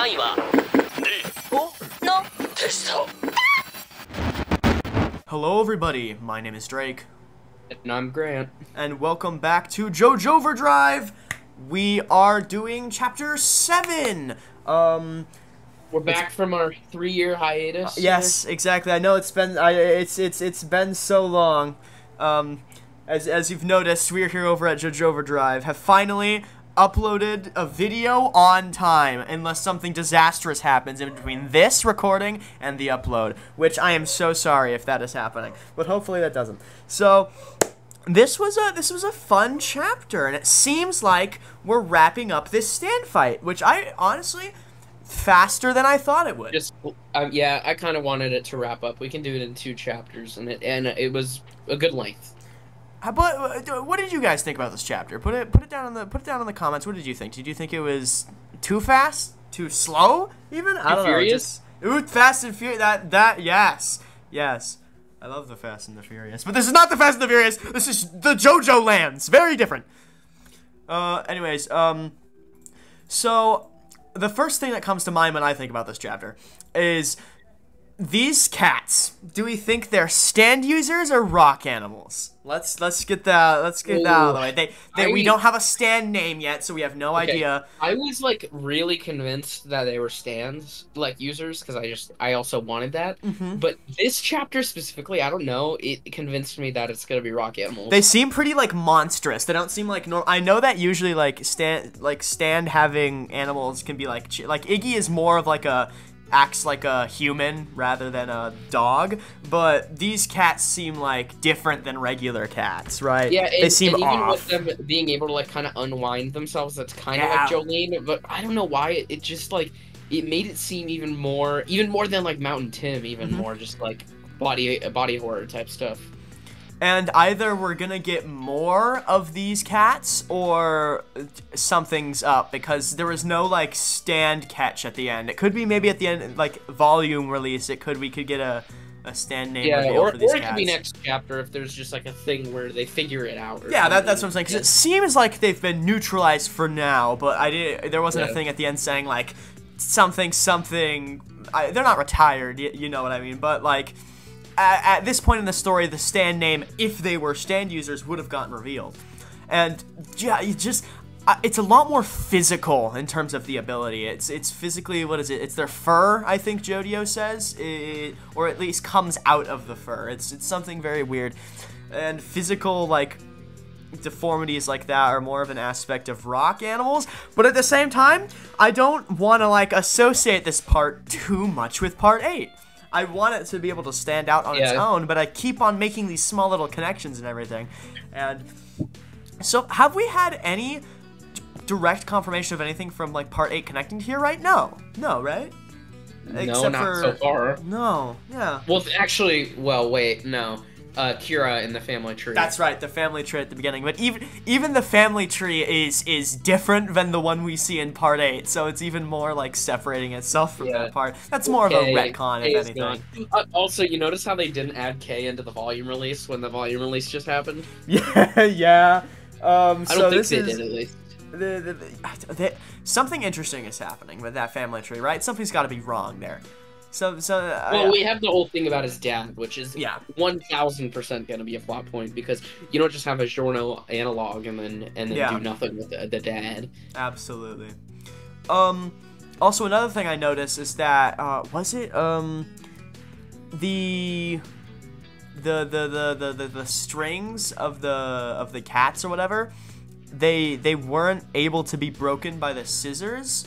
いは5のテスト Hello everybody, my name is Drake. And I'm Grant. And welcome back to JoJo Overdrive! We are doing Chapter 7! We're back from our 3-year hiatus. Yes, exactly. I know it's been it's been so long. As you've noticed, we're here over at JoJo Overdrive have finally uploaded a video on time, unless something disastrous happens in between this recording and the upload, which I am so sorry if that is happening, but hopefully that doesn't. So this was a fun chapter, and it seems like we're wrapping up this stand fight, which I honestly faster than I thought it would. Yeah, I kind of wanted it to wrap up. We can do it in 2 chapters, and it was a good length. But what did you guys think about this chapter? Put it down in the comments. What did you think? Did you think it was too fast, too slow, even? I don't know. Just Fast and Furious. Yes. I love the Fast and the Furious, but this is not the Fast and the Furious. This is the JOJOLands. Very different. Anyways, so the first thing that comes to mind when I think about this chapter is these cats. Do we think they're stand users or rock animals? Let's get that out of the way. We don't have a stand name yet, so we have no idea. I was like really convinced that they were stands, like users, because I also wanted that. But this chapter specifically, I don't know. It convinced me that it's gonna be rock animals. They seem pretty like monstrous. They don't seem like normal. I know that usually like stand having animals can be like Iggy is more of like acts like a human rather than a dog, but these cats seem like different than regular cats, right? Yeah, they seem and even off. with them being able to like kind of unwind themselves, that's kind of like Jolene, but I don't know why it just like it made it seem even more than like Mountain Tim, even more just like body horror type stuff. And either we're gonna get more of these cats or something's up, because there was no like stand catch at the end. It could be maybe at the end, like volume release. We could get a stand name reveal for these cats. Or it could be next chapter if there's just like a thing where they figure it out. Yeah, that's what I'm saying. Because it seems like they've been neutralized for now, but there wasn't a thing at the end saying like something. They're not retired. You know what I mean? But like, at this point in the story, the stand name, if they were stand users, would have gotten revealed. And yeah, it's a lot more physical in terms of the ability. It's physically, what is it? It's their fur, I think JoJo says, or at least comes out of the fur. It's something very weird. And physical, like, deformities like that are more of an aspect of rock animals. But at the same time, I don't want to, like, associate this part too much with part 8. I want it to be able to stand out on its own, but I keep on making these small little connections and everything. And so, have we had any direct confirmation of anything from like part 8 connecting to here, right? No, right? No, not so far. No, yeah. Well, actually, wait, no. Kira in the family tree. That's right, the family tree at the beginning. But even the family tree is different than the one we see in part 8, so it's even more like separating itself from that part. That's more of a retcon, if anything. Also, you notice how they didn't add K into the volume release when the volume release just happened? Yeah. I don't think they did, at least. Something interesting is happening with that family tree, right? Something's got to be wrong there. Well, we have the whole thing about his dad, which is 1000% gonna be a plot point, because you don't just have a Giorno analog and then do nothing with the dad. Absolutely. Also, another thing I noticed is that was it the strings of the cats or whatever, they weren't able to be broken by the scissors,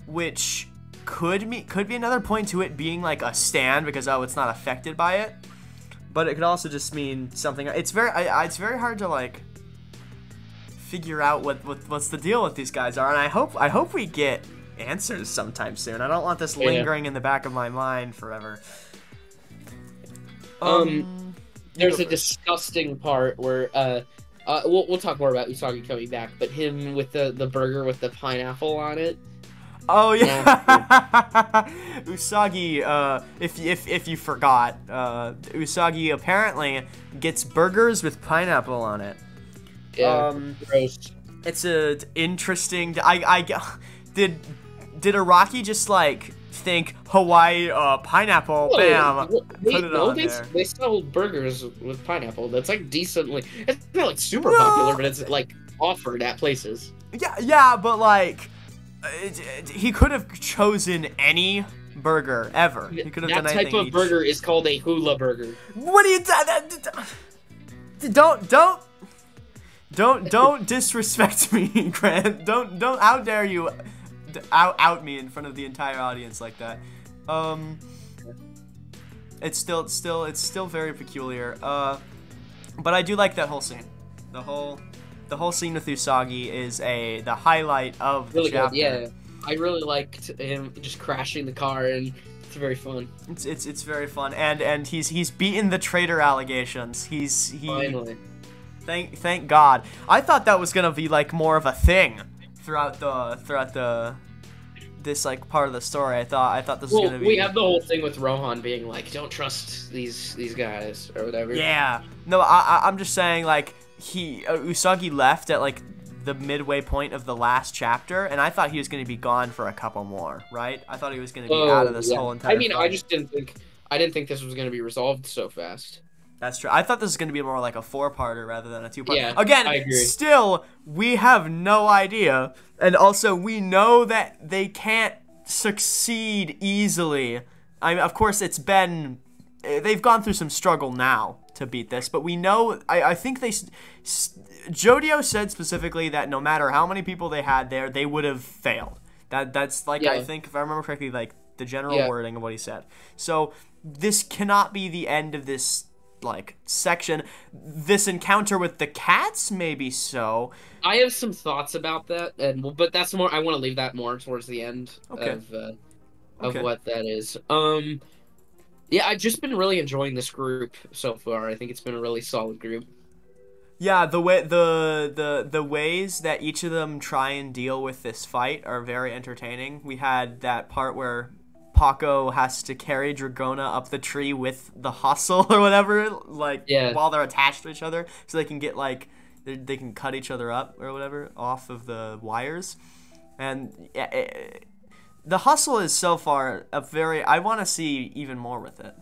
which could be another point to it being like a stand, because it's not affected by it. But it could also just mean something. It's very hard to like figure out what's the deal with these guys are, and I hope we get answers sometime soon. I don't want this lingering in the back of my mind forever. There's a disgusting part where we'll talk more about Usagi coming back, but him with the burger with the pineapple on it. Oh yeah, Usagi. If you forgot, Usagi apparently gets burgers with pineapple on it. Yeah, gross. It's a interesting. Did did Araki just like think Hawaii pineapple, bam, put it on there? They sell burgers with pineapple. That's like decently. It's not like super popular, but it's like offered at places. Yeah, but like he could have chosen any burger ever. He could have done anything. That type of burger is called a hula burger. What are you Don't disrespect me, Grant. Don't how dare you out me in front of the entire audience like that. It's still very peculiar. But I do like that whole scene. The whole scene with Usagi is the highlight of the chapter. Good, yeah. I really liked him just crashing the car, and it's very fun. It's very fun, and he's beaten the traitor allegations. Finally. Thank God. I thought that was gonna be like more of a thing throughout this like part of the story. I thought this was gonna be. We have the whole thing with Rohan being like, don't trust these guys or whatever. Yeah. No, I'm just saying like Usagi left at like the midway point of the last chapter, and I thought he was gonna be gone for a couple more, right? I thought he was gonna be out of this whole entire. I mean, I just didn't think this was gonna be resolved so fast. That's true. I thought this was going to be more like a 4-parter rather than a 2-parter. Yeah, again, I agree. Still, we have no idea. And also, we know that they can't succeed easily. I mean, of course, they've gone through some struggle now to beat this, but we know, I think JoJo said specifically that no matter how many people they had there, they would have failed. That's like, I think, if I remember correctly, like the general wording of what he said. So, this cannot be the end of this like section. This encounter with the cats, maybe so. I have some thoughts about that, but that's more. I want to leave that more towards the end of what that is. Yeah, I've just been really enjoying this group so far. I think it's been a really solid group. Yeah, the ways that each of them try and deal with this fight are very entertaining. We had that part where Paco has to carry Dragona up the tree with the hustle or whatever, like while they're attached to each other, so they can get like they can cut each other up or whatever off of the wires. And the hustle is so far I want to see even more with it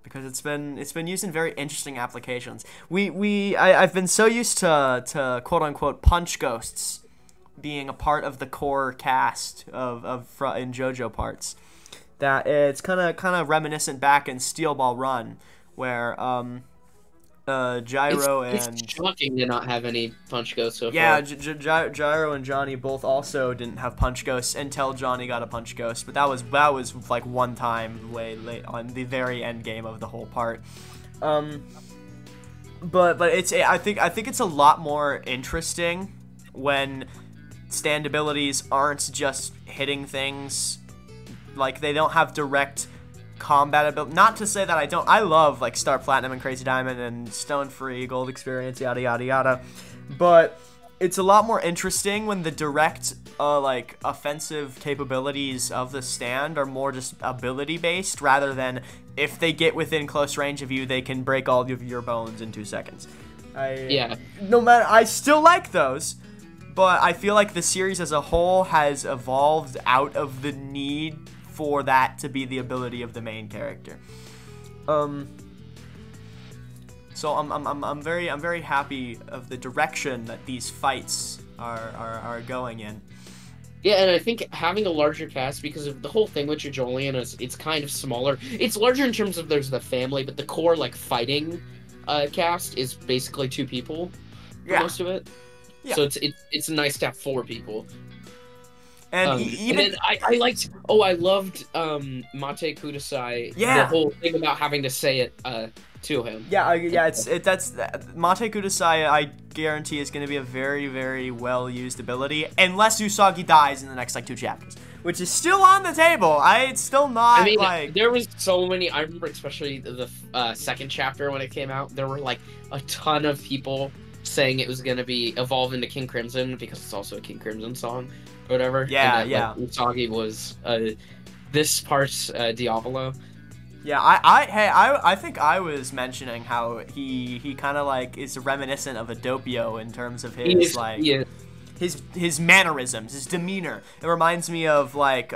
because it's been used in very interesting applications. I've been so used to quote unquote punch ghosts being a part of the core cast in JoJo parts. That it's kind of reminiscent back in Steel Ball Run, where Gyro it's and shocking to not have any punch ghosts so far. Yeah, Gyro and Johnny both also didn't have punch ghosts until Johnny got a punch ghost, but that was like one time way late on the very end game of the whole part. But I think it's a lot more interesting when stand abilities aren't just hitting things. Like, they don't have direct combat ability. Not to say that I love, like, Star Platinum and Crazy Diamond and Stone Free, Gold Experience, yada, yada, yada. But it's a lot more interesting when the direct, like, offensive capabilities of the stand are more just ability-based, rather than if they get within close range of you, they can break all of your bones in 2 seconds. I still like those. But I feel like the series as a whole has evolved out of the need for that to be the ability of the main character. So I'm very happy of the direction that these fights are going in. Yeah, and I think having a larger cast, because of the whole thing with JOJOLAND is it's kind of smaller. It's larger in terms of there's the family, but the core like fighting cast is basically 2 people for most of it. Yeah. So it's nice to have 4 people. And even I loved Mate Kudasai. Yeah. The whole thing about having to say it to him. Yeah, that's Mate Kudasai. I guarantee is going to be a very, very well used ability, unless Usagi dies in the next like 2 chapters, which is still on the table. It's still not. I mean, like, there was so many. I remember especially the 2nd chapter when it came out. There were like a ton of people saying it was going to be evolve into King Crimson because it's also a King Crimson song or whatever. Yeah, and that, like, Usagi was this part's Diavolo. Yeah, I think I was mentioning how he kind of like is reminiscent of a Doppio in terms of his his mannerisms, his demeanor. It reminds me of like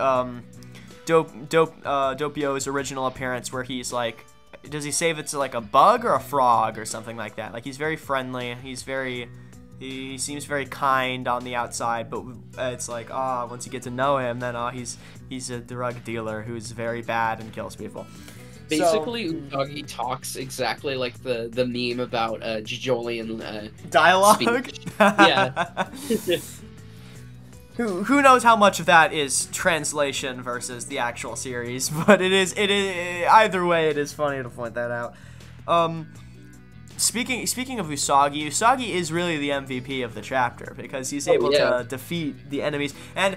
Doppio's original appearance, where he's like, does he say if it's like a bug or a frog or something like that? Like, he's very friendly. He seems very kind on the outside, but it's like, once you get to know him, then he's a drug dealer who's very bad and kills people. Basically, Usagi talks exactly like the meme about JOJOLian dialogue. Yeah. Who knows how much of that is translation versus the actual series, but it is either way, it is funny to point that out. Speaking of Usagi is really the MVP of the chapter, because he's able to defeat the enemies, and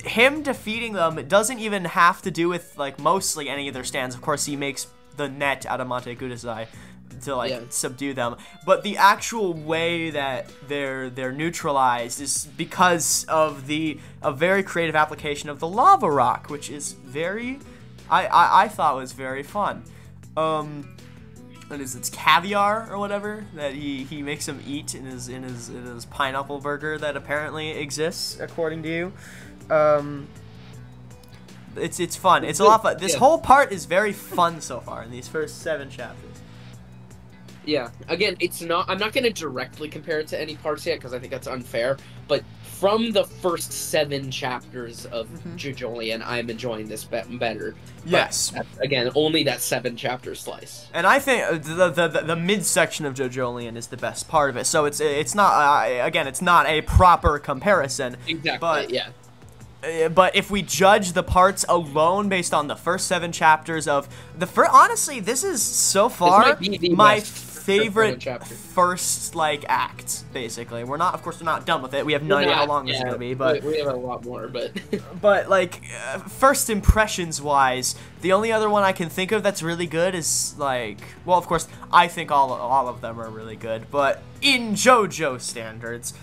him defeating them doesn't even have to do with like mostly any of their stands. Of course, he makes the net out of Monte Kudasai to like subdue them, but the actual way that they're neutralized is because of a very creative application of the lava rock, which is I thought was very fun. It's caviar or whatever that he makes him eat in his pineapple burger that apparently exists according to you. It's fun. It's a lot of fun. This whole part is very fun so far in these first 7 chapters. Yeah. Again, I'm not going to directly compare it to any parts yet, because I think that's unfair. But from the first 7 chapters of JOJOLian, I'm enjoying this better. Yes. But, again, only that 7 chapter slice. And I think the midsection of JOJOLian is the best part of it. So it's not again, it's not a proper comparison. Exactly. But, yeah. But if we judge the parts alone based on the first 7 chapters of honestly, this is so far my favorite first like act. Basically, we're not done with it. We have no idea how long this is gonna be, but we have a lot more. But but like first impressions wise, the only other one I can think of that's really good is like, well, of course, I think all of them are really good, but in JoJo standards,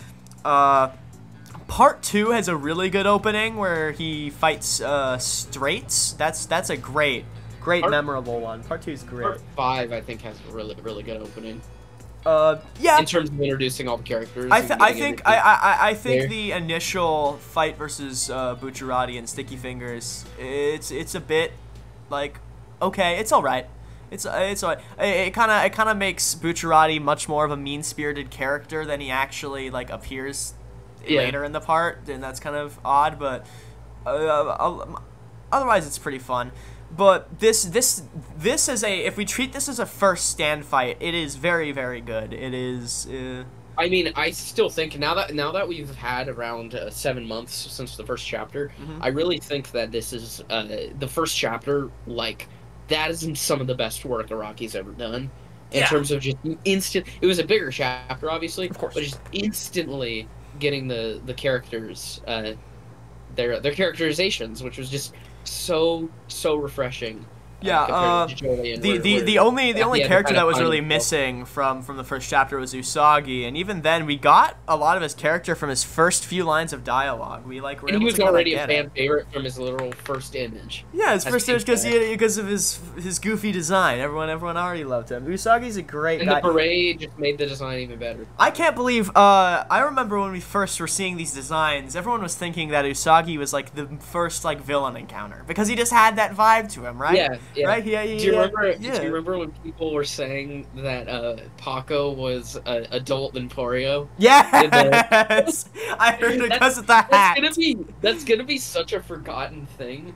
Part 2 has a really good opening where he fights Straits. That's a great memorable one. Part 2 is great. Part 5, I think, has a really good opening. Yeah. In terms of introducing all the characters. I think the initial fight versus Bucciarati and Sticky Fingers, it's a bit like, okay, it's all right. It's all right. It kind of makes Bucciarati much more of a mean-spirited character than he actually like appears later in the part, and that's kind of odd, but otherwise it's pretty fun. But this is if we treat this as a first stand fight, it is very, very good. It is. I mean, I still think now that we've had around 7 months since the first chapter, I really think that this is the first chapter. Like, that is some of the best work Araki's ever done in terms of just instant. It was a bigger chapter, obviously, of course, but just instantly getting the characters their characterizations, which was just so refreshing. Yeah, the only character that was really missing from the first chapter was Usagi, and even then we got a lot of his character from his first few lines of dialogue. He was already a fan favorite from his literal first image. Yeah, his first image because of his goofy design. Everyone already loved him. Usagi's a great guy. And the parade just made the design even better. I can't believe. I remember when we first were seeing these designs, everyone was thinking that Usagi was like the first like villain encounter because he just had that vibe to him, right? Yeah. Yeah. Right? Do you remember when people were saying that Paco was adult Emporio? Yes! I heard it because of the hat. That's gonna be such a forgotten thing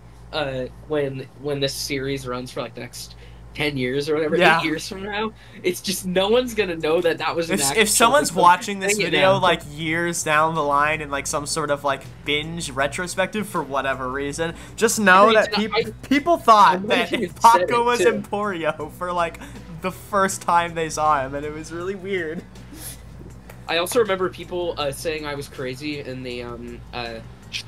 when this series runs for like the next 10 years or whatever, 8 years from now. It's just no one's gonna know that was an if someone's watching this video like years down the line in like some sort of like binge retrospective for whatever reason, just know that people thought that Paco was Emporio for like the first time they saw him, and it was really weird. I also remember people saying I was crazy in the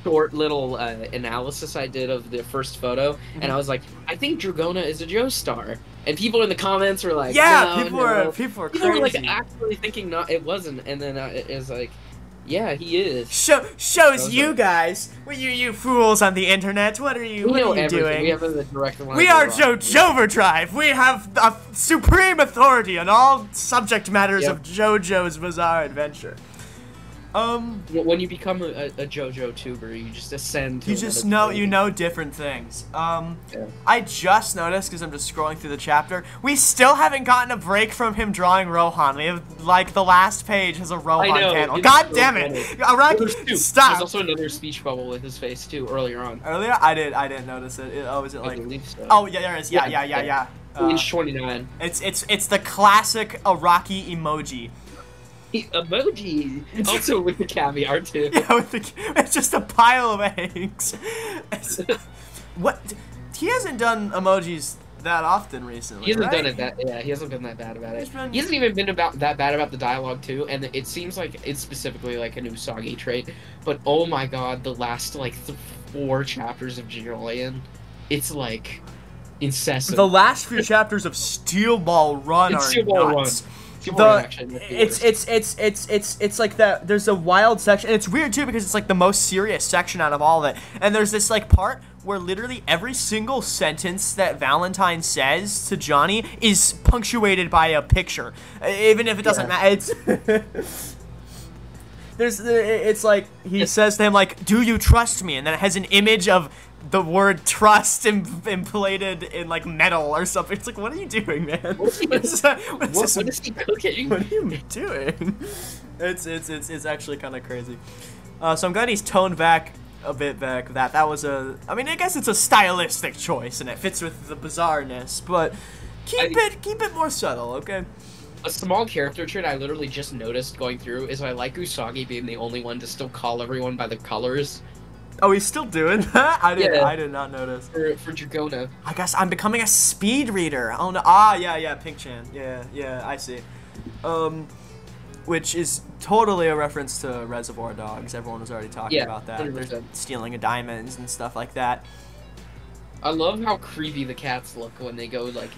short little analysis I did of the first photo, and I was like, I think Dragona is a Joestar, and people in the comments were like, people were crazy. Were like actually thinking it wasn't, and then it was like, yeah, he is. Shows you guys, you fools on the internet. What are you doing? We have a direct line. We are JoJoverdrive. We have a supreme authority on all subject matters of JoJo's Bizarre Adventure. When you become a JoJo tuber, you just ascend to You just another know plane. different things. Yeah. I just noticed because I'm just scrolling through the chapter. We still haven't gotten a break from him drawing Rohan. We have like the last page has a Rohan I know, panel. it's God so damn funny. it! Araki, There's stop. also another speech bubble with his face too earlier on. Earlier, I didn't notice it. Oh, is it I like? believe so. Oh yeah, there is. Yeah. Page 29. It's the classic Araki emoji. Emoji. Also with the caviar too. Yeah, it's just a pile of eggs. What? He hasn't done emojis that often recently. He hasn't right? done it that. Yeah, he hasn't been that bad about it. Been... He hasn't even been that bad about the dialogue too, and it seems like it's specifically like an Usagi trait. But oh my god, the last like 4 chapters of JOJOLands, it's like incessant. The last few chapters of Steel Ball Run are nuts. It's like that. There's a wild section. And it's weird too because it's like the most serious section out of all of it. And there's this like part where literally every single sentence that Valentine says to Johnny is punctuated by a picture, even if it doesn't matter. It's like he says to him like, "Do you trust me?" And then it has an image of the word trust emplated in like metal or something. It's like, what are you doing, man? What is he cooking? What are you doing? It's actually kind of crazy. So I'm glad he's toned back a bit back. That was a. I mean, I guess it's a stylistic choice and it fits with the bizarreness, but keep it more subtle, okay? A small character trait I literally just noticed going through is I like Usagi being the only one to still call everyone by the colors. Oh, he's still doing that? I did not notice. For Dragona. I guess I'm becoming a speed reader. Oh no. Yeah, Pink-chan. Yeah, I see. Which is totally a reference to Reservoir Dogs. Everyone was already talking about that. 100%. They're stealing diamonds and stuff like that. I love how creepy the cats look when they go like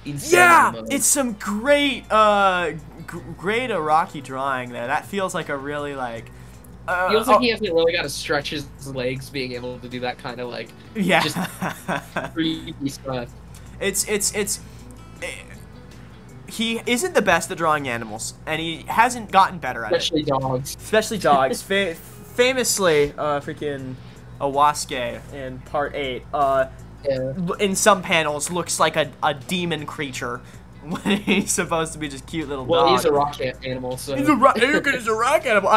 insane. Yeah, mode. it's some great great Araki drawing there. That feels like a really like feels like he hasn't really got to stretch his legs being able to do that kind of like just creepy stuff. He isn't the best at drawing animals, and he hasn't gotten better at Especially dogs. Especially dogs. Famously, freaking Owasuke in part 8, in some panels looks like a demon creature when he's supposed to be just cute little dog. Well, he's a rock animal, so... He's a rock animal.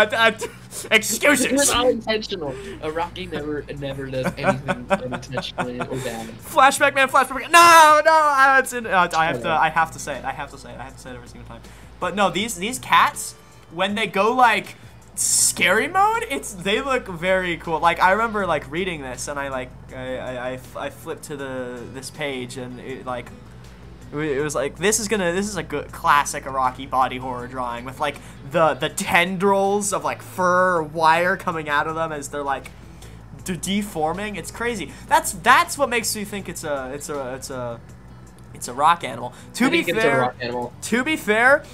Excuses. It was unintentional. A Rocky never does anything unintentionally or bad. Flashback man, flashback. No, I have to say it. I have to say it every single time. But no, these cats, when they go like scary mode, they look very cool. Like I remember like reading this, and I flipped to this page, and it was like this is a good classic Araki body horror drawing with like the tendrils of like fur or wire coming out of them as they're like deforming. It's crazy. That's what makes me think it's a rock animal. To be fair,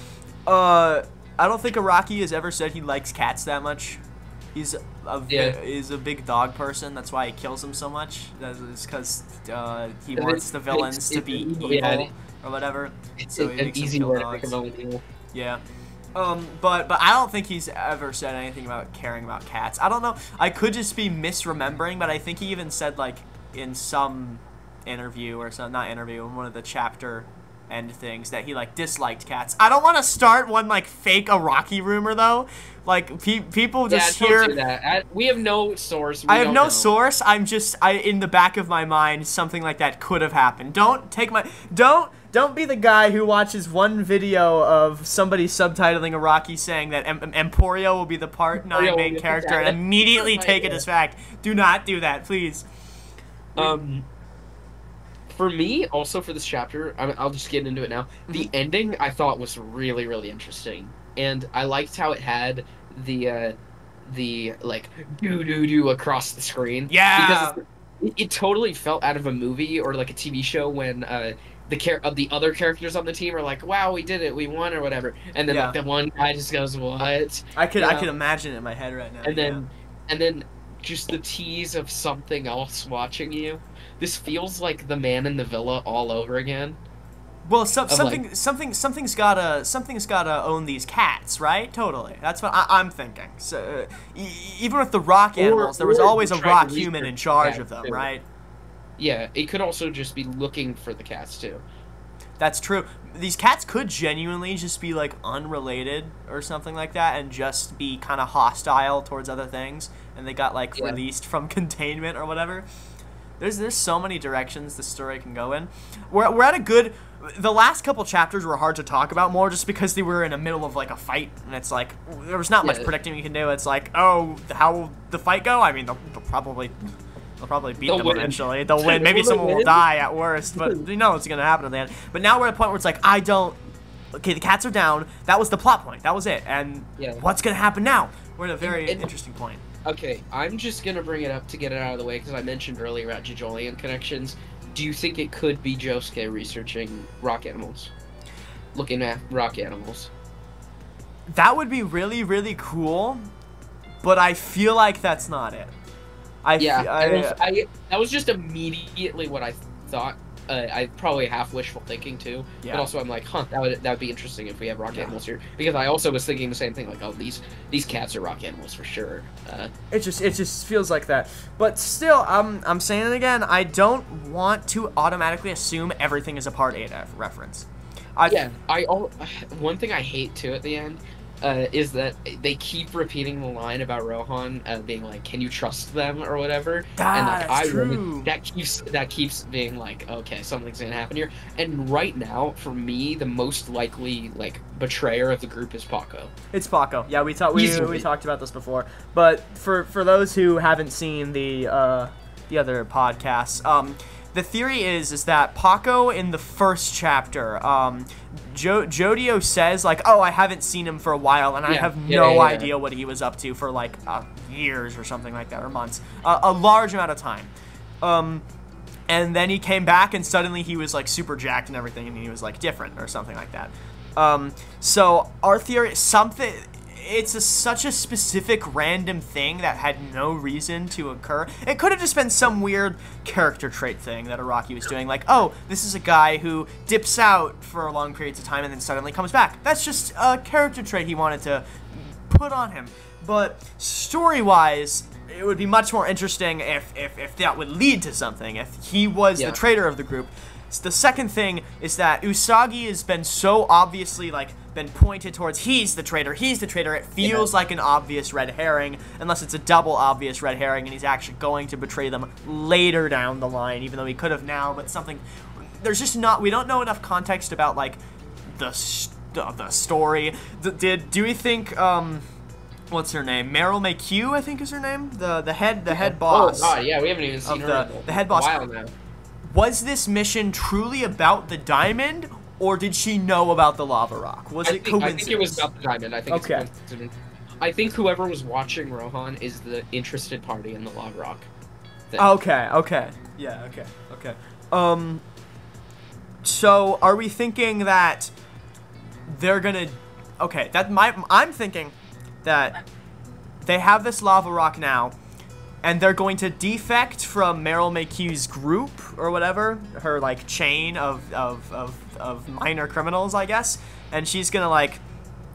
I don't think Araki has ever said he likes cats that much. He's a big dog person. That's why he kills them so much. That's because he wants the villains to be evil or whatever. It's so he an makes them easy kill way to dogs. make a villain evil. Yeah. But I don't think he's ever said anything about caring about cats. I don't know. I could just be misremembering, but I think he even said like in some interview or some in one of the chapter end things that he like disliked cats. I don't want to start one like fake Araki rumor though. Like people just hear. Don't do that. We have no source. I have no source. I'm just in the back of my mind something like that could have happened. Don't be the guy who watches one video of somebody subtitling Araki saying that Emporio will be the part 9 main character and immediately take it as fact. Do not do that, please. For me, also for this chapter, I'll just get into it now. The ending I thought was really, really interesting, and I liked how it had the like do across the screen. Yeah, because it totally felt out of a movie or like a TV show when the other characters on the team are like, "Wow, we did it, we won," or whatever, and then like the one guy just goes, "What?" I could imagine it in my head right now. And then just the tease of something else watching you. This feels like the man in the villa all over again. Well, something's gotta own these cats, right? Totally. That's what I'm thinking. So even with the rock animals, there was always a rock human in charge of them, right? Yeah, it could also just be looking for the cats too. That's true. These cats could genuinely just be like unrelated or something like that, and just be kind of hostile towards other things, and they got like released from containment or whatever. There's so many directions the story can go in. We're at a good. The last couple chapters were hard to talk about more just because they were in the middle of like a fight, and it's like there was not much predicting you can do. It's like, oh, how will the fight go? I mean, they'll probably beat them eventually. They'll win. Maybe someone will die at worst, but you know what's gonna happen at the end. But now we're at a point where it's like, okay, the cats are down. That was the plot point. That was it. And what's gonna happen now? We're at a very interesting point. Okay, I'm just gonna bring it up to get it out of the way because I mentioned earlier about JOJOLands connections. Do you think it could be Josuke researching rock animals? Looking at rock animals? That would be really, really cool, but I feel like that's not it. That was just immediately what I thought. I probably half wishful thinking too, but also I'm like, that would be interesting if we have rock animals here, because I also was thinking the same thing, like, oh, these cats are rock animals for sure. It just feels like that, but still, I'm saying it again. I don't want to automatically assume everything is a Part 8 reference. One thing I hate too at the end. Is that they keep repeating the line about Rohan being like, "Can you trust them?" or whatever, and like that keeps being like, okay, something's gonna happen here. And right now, for me, the most likely like betrayer of the group is Paco. It's Paco. Yeah, we talked about this before, but for those who haven't seen the other podcasts, the theory is that Paco in the first chapter, JoJo says like, oh, I haven't seen him for a while, and I have no idea what he was up to for like years or something like that, or months, a large amount of time. And then he came back, and suddenly he was like super jacked and everything, and he was like different or something like that. So our theory, it's such a specific random thing that had no reason to occur. It could have just been some weird character trait thing that Araki was doing, like, oh, this is a guy who dips out for long periods of time and then suddenly comes back. That's just a character trait he wanted to put on him. But story-wise, it would be much more interesting if that would lead to something, if he was the traitor of the group. So the second thing is that Usagi has been so obviously, like, been pointed towards, he's the traitor, it feels like an obvious red herring, unless it's a double obvious red herring and he's actually going to betray them later down the line, even though he could have now, but something, there's just not, we don't know enough context about, like, the story. Do we think, what's her name? Meryl McHugh, I think is her name? The head boss. Oh, God, yeah, we haven't even seen her the head boss. A while now. Was this mission truly about the diamond, or did she know about the lava rock? Was it coincidence? I think it was about the diamond. I think it's coincidence. I think whoever was watching Rohan is the interested party in the lava rock thing. Okay. Yeah, okay. So are we thinking that they're gonna... Okay, I'm thinking that they have this lava rock now, and they're going to defect from Meryl McHugh's group, or whatever, her, like, chain of minor criminals, I guess, and she's gonna, like,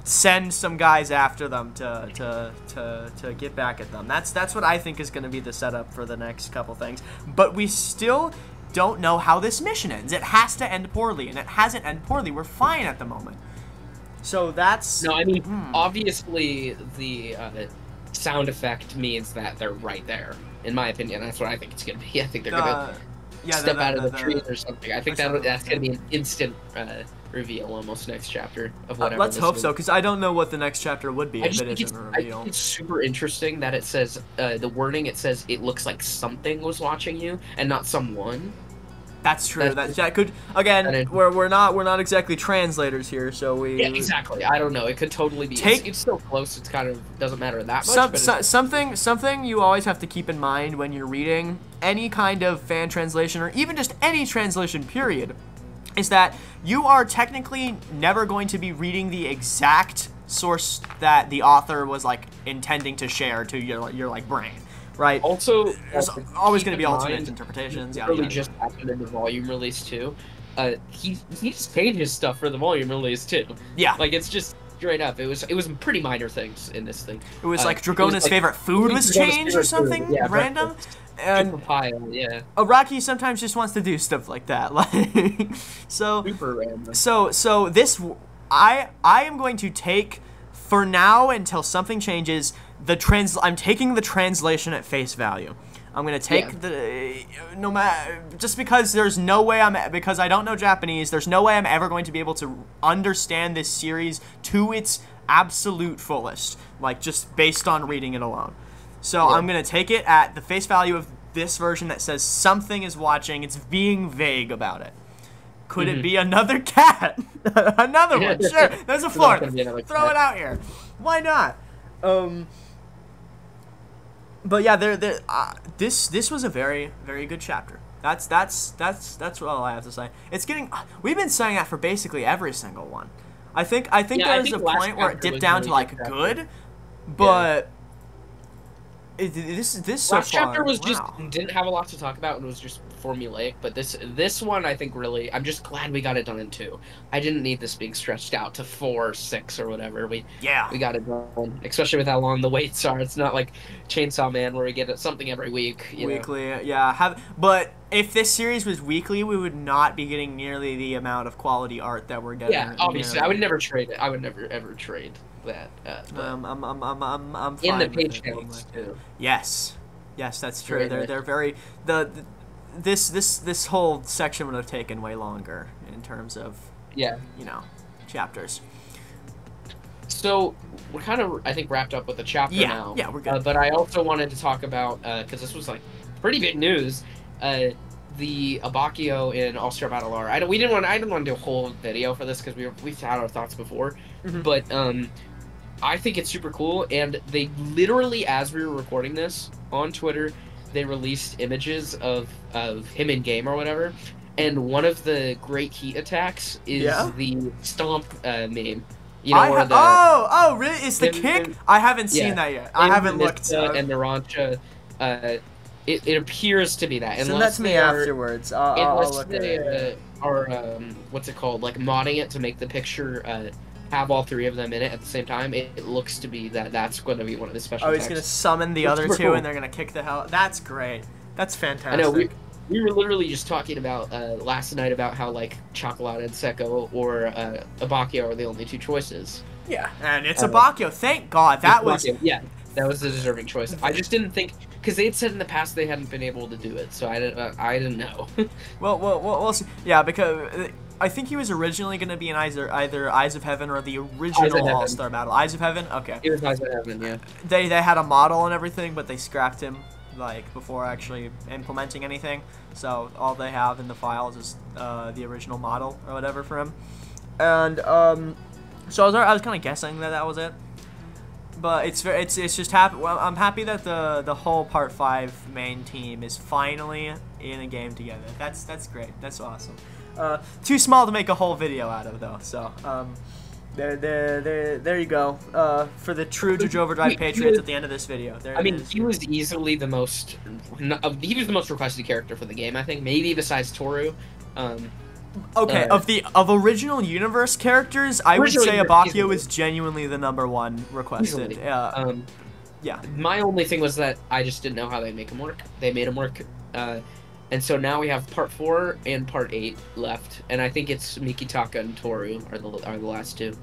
send some guys after them to get back at them. That's what I think is gonna be the setup for the next couple things. But we still don't know how this mission ends. It has to end poorly, and it hasn't ended poorly. We're fine at the moment. So that's... No, I mean, obviously, the... sound effect means that they're right there, in my opinion. That's what I think it's gonna be. I think they're gonna step out of the trees or something. I think that's gonna be an instant reveal almost next chapter of whatever. Let's hope so, because I don't know what the next chapter would be if it isn't a reveal. I think it's super interesting that it says the wording. It says it looks like something was watching you and not someone. That's true. That could, again, we're not exactly translators here, so we... Yeah, exactly. I don't know. It could totally be... It's so close, it's kind of doesn't matter that much. Something you always have to keep in mind when you're reading any kind of fan translation, or even just any translation, period, is that you are technically never going to be reading the exact source that the author was, like, intending to share to your like, brain. Right. Also, there's always going to be alternate interpretations. Really just happened in the volume release too. he just changes stuff for the volume release too. Yeah. Like it's just straight up. It was pretty minor things in this thing. It was like Dragona's favorite food was changed or something random. And papaya, yeah. Araki sometimes just wants to do stuff like that. Like so Super random. So this I am going to take for now until something changes I'm taking the translation at face value. I'm gonna take no matter just because there's no way because I don't know Japanese. There's no way I'm ever going to be able to understand this series to its absolute fullest, like just based on reading it alone. So I'm gonna take it at the face value of this version that says something is watching. It's being vague about it. Could it be another cat? Another one? Sure. There's a fourth. Throw it out here. Why not? But yeah, this was a very, very good chapter. That's all I have to say. It's getting. We've been saying that for basically every single one. I think there's a point where it dipped down to like good, but this so last far, chapter was just didn't have a lot to talk about and was just formulaic. But this one I think really, I'm just glad we got it done in 2. I didn't need this being stretched out to 4, 6 or whatever. We got it done, especially with how long the waits are. It's not like Chainsaw Man where we get something every week. Weekly, yeah. But if this series was weekly, we would not be getting nearly the amount of quality art that we're getting. Yeah, obviously, I would never trade it. I would never ever trade that. I'm fine in the with page it being counts like too. Yes, that's true. They're very this whole section would have taken way longer in terms of chapters. So we're kind of I think wrapped up with the chapter now. Yeah, we're good. But I also wanted to talk about because this was like pretty big news. The Abakio in All Star Battle R. I didn't want to do a whole video for this because we've had our thoughts before, but I think it's super cool. And they literally, as we were recording this on Twitter, they released images of him in game or whatever. And one of the great heat attacks is the stomp meme. You know, really? It's the kick? I haven't seen that yet. I haven't looked. And Narancha. It appears to be that. Send that to me afterwards. I'll look at it. Or what's it called? Like modding it to make the picture have all 3 of them in it at the same time. It looks to be that's going to be one of the special. He's going to summon the other 2 and they're going to kick the hell. That's great. That's fantastic. I know. We were literally just talking about last night about how like Chocolate and Sekko or Abakio are the only 2 choices. Yeah, and it's Abakio. Thank God. That was that was the deserving choice. I just didn't think because they had said in the past they hadn't been able to do it, so I didn't know. well, we'll see. Yeah, because I think he was originally going to be in either Eyes of Heaven or the original All Star Battle. Eyes of Heaven. Okay. It was Eyes of Heaven. Yeah. They had a model and everything, but they scrapped him like before actually implementing anything. So all they have in the files is the original model or whatever for him. And so I was kind of guessing that was it. But it's just happy. Well, I'm happy that the whole Part 5 main team is finally in a game together. That's great. That's awesome. Too small to make a whole video out of though. So there you go. For the true JoJo Overdrive Patriots at the end of this video. I mean, he was easily the most. He was the most requested character for the game. I think maybe besides Toru. Okay, of original universe characters, I would say Abakio is genuinely the #1 requested. Yeah. My only thing was that I just didn't know how they'd make him work. They made him work, and so now we have Part 4 and Part 8 left, and I think it's Mikitaka and Toru are the last 2.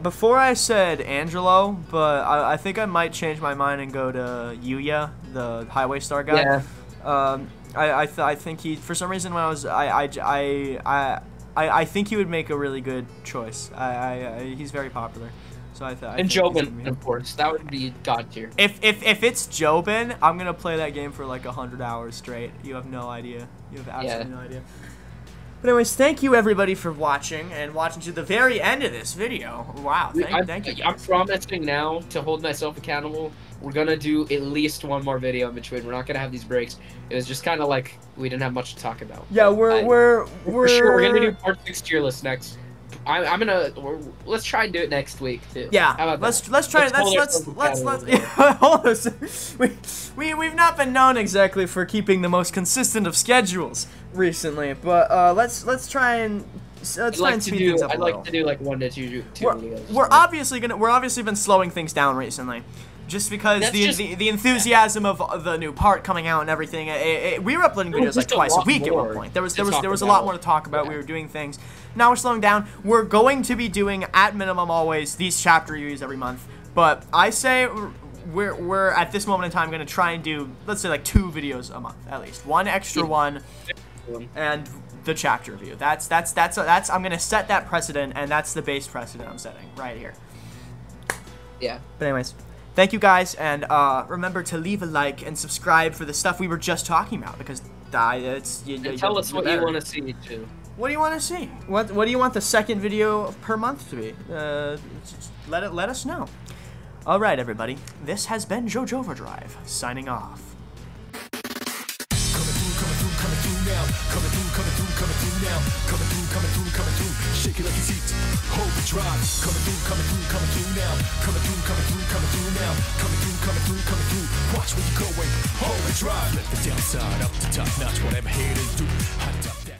Before I said Angelo, but I think I might change my mind and go to Yuya, the Highway Star guy. Yeah. I think he, for some reason, when I think he would make a really good choice. He's very popular, so I and Jobin, of course, that would be god tier. If it's Jobin, I'm gonna play that game for like 100 hours straight. You have no idea. You have absolutely no idea. But anyways, thank you everybody for watching and watching to the very end of this video. Wow, thank you. I'm promising now to hold myself accountable. We're gonna do at least 1 more video in between. We're not gonna have these breaks. It was just kind of like we didn't have much to talk about. Yeah, for sure we're gonna do Part 6 tier list next. I'm gonna. Let's try and do it next week too. Yeah, How about let's that? try. Let's Hold us. We've not been known exactly for keeping the most consistent of schedules recently, but let's try and speed things up a little. I'd like to do like 1 to 2 videos. We're obviously been slowing things down recently. Just because the enthusiasm of the new part coming out and everything, we were uploading videos like twice a week at one point. There was a lot more to talk about. Yeah. We were doing things. Now we're slowing down. We're going to be doing at minimum always these chapter reviews every month. But I say we're at this moment in time going to try and do, let's say, like 2 videos a month at least. One extra one, and the chapter review. That's I'm gonna set that precedent, and that's the base precedent I'm setting right here. Yeah. But anyways. Thank you guys, and remember to leave a like and subscribe for the stuff we were just talking about, because tell us what you want to see too. What do you want to see? What do you want the second video per month to be? Let us know. All right, everybody. This has been JoJo Overdrive signing off. Shake it like it's heat. Overdrive. Coming through now. Coming through now. Coming through. Watch where you're going. Overdrive. Let the downside up the top notch. Whatever haters do.